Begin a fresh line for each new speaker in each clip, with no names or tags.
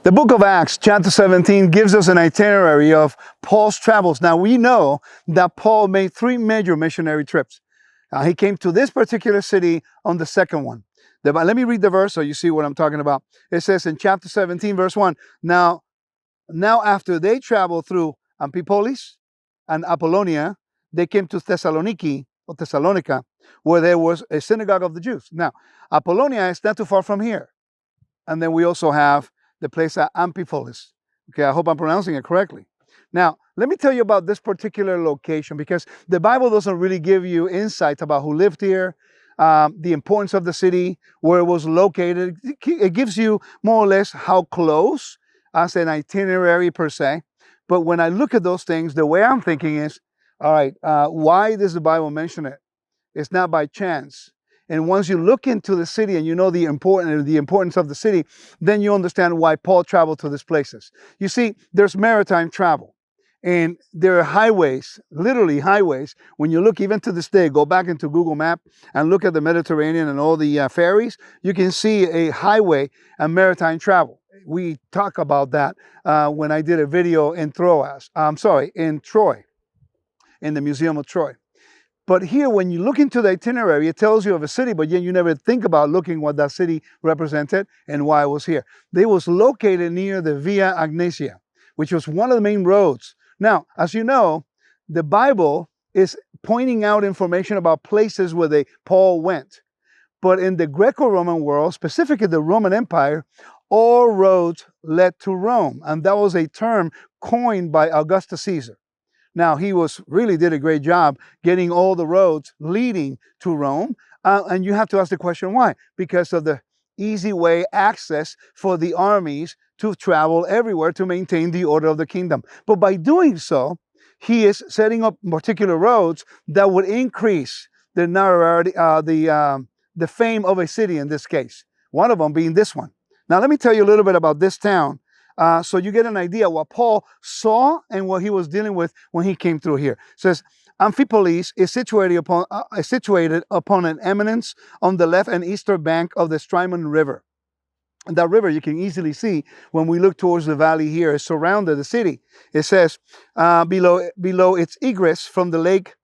The book of Acts, chapter 17, gives us an itinerary of Paul's travels. Now, we know that Paul made 3 major missionary trips. He came to this particular city on the second one. Let me read the verse so you see what I'm talking about. It says in chapter 17, verse 1, Now after they traveled through Amphipolis and Apollonia, they came to Thessalonica, where there was a synagogue of the Jews. Now, Apollonia is not too far from here. And then we also have the place at Amphipolis. Okay, I hope I'm pronouncing it correctly. Now, let me tell you about this particular location, because the Bible doesn't really give you insights about who lived here, the importance of the city, where it was located. It gives you more or less how close as an itinerary per se. But when I look at those things, the way I'm thinking is, all right, why does the Bible mention it? It's not by chance. And once you look into the city and you know the importance of the city, then you understand why Paul traveled to these places. You see, there's maritime travel, and there are highways, literally highways. When you look even to this day, go back into Google Map and look at the Mediterranean and all the ferries, you can see a highway and maritime travel. We talk about that when I did a video in Troy, in the Museum of Troy. But here, when you look into the itinerary, it tells you of a city, but yet you never think about looking what that city represented and why it was here. It was located near the Via Egnatia, which was one of the main roads. Now, as you know, the Bible is pointing out information about places where Paul went. But in the Greco-Roman world, specifically the Roman Empire, all roads led to Rome. And that was a term coined by Augustus Caesar. Now, he really did a great job getting all the roads leading to Rome. And you have to ask the question, why? Because of the easy way access for the armies to travel everywhere to maintain the order of the kingdom. But by doing so, he is setting up particular roads that would increase the notoriety, the fame of a city in this case. One of them being this one. Now, let me tell you a little bit about this town. So you get an idea what Paul saw and what he was dealing with when he came through here. It says, Amphipolis is situated upon an eminence on the left and eastern bank of the Strymon River. And that river, you can easily see when we look towards the valley here, it surrounded the city. It says, below its egress from the lake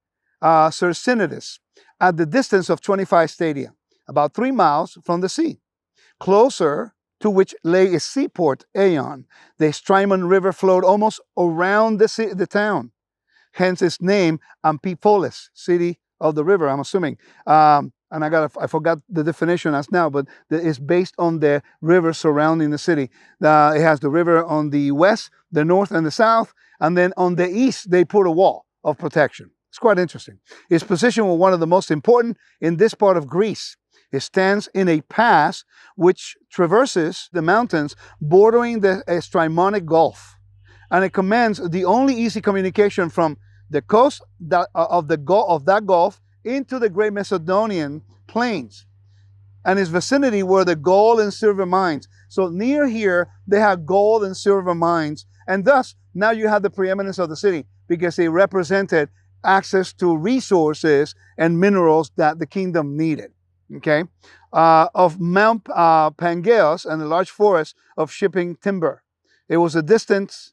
Cercinides, at the distance of 25 stadia, about 3 miles from the sea. Closer to which lay a seaport, Aeon. The Strymon River flowed almost around the town. Hence its name, Amphipolis, city of the river, I'm assuming. And I forgot the definition as now, but it's based on the river surrounding the city. It has the river on the west, the north, and the south. And then on the east, they put a wall of protection. It's quite interesting. Its position was one of the most important in this part of Greece. It stands in a pass which traverses the mountains bordering the Strymonic Gulf. And it commands the only easy communication from the coast of that gulf into the great Macedonian plains. And its vicinity were the gold and silver mines. So near here, they have gold and silver mines. And thus, now you have the preeminence of the city because they represented access to resources and minerals that the kingdom needed. Okay, of Mount Pangaeus and a large forest of shipping timber. It was distant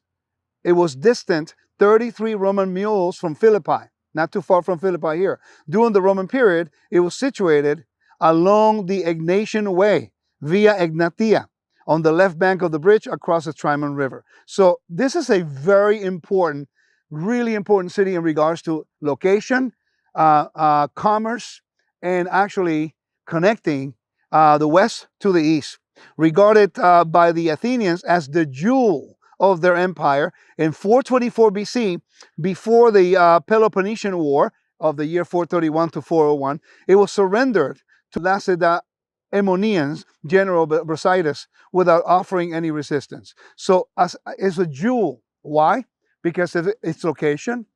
33 Roman mules from Philippi, not too far from Philippi here. During the Roman period, it was situated along the Egnatian Way, Via Egnatia, on the left bank of the bridge across the Strymon River. So this is a very important, really important city in regards to location, commerce, and actually connecting the west to the east. Regarded by the Athenians as the jewel of their empire, in 424 BC, before the Peloponnesian War of the year 431 to 401, it was surrendered to Lacedaemonians general Brasidas without offering any resistance. So it's a jewel. Why? Because of its location,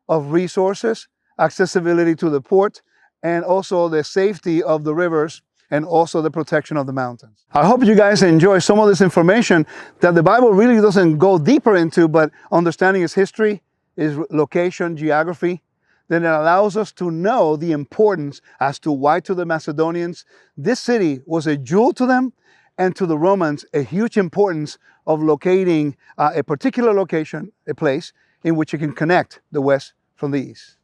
of resources, accessibility to the port, and also the safety of the rivers, and also the protection of the mountains. I hope you guys enjoy some of this information that the Bible really doesn't go deeper into, but understanding its history, its location, geography, then it allows us to know the importance as to why to the Macedonians this city was a jewel to them, and to the Romans a huge importance of locating a particular location, a place in which you can connect the West from the East.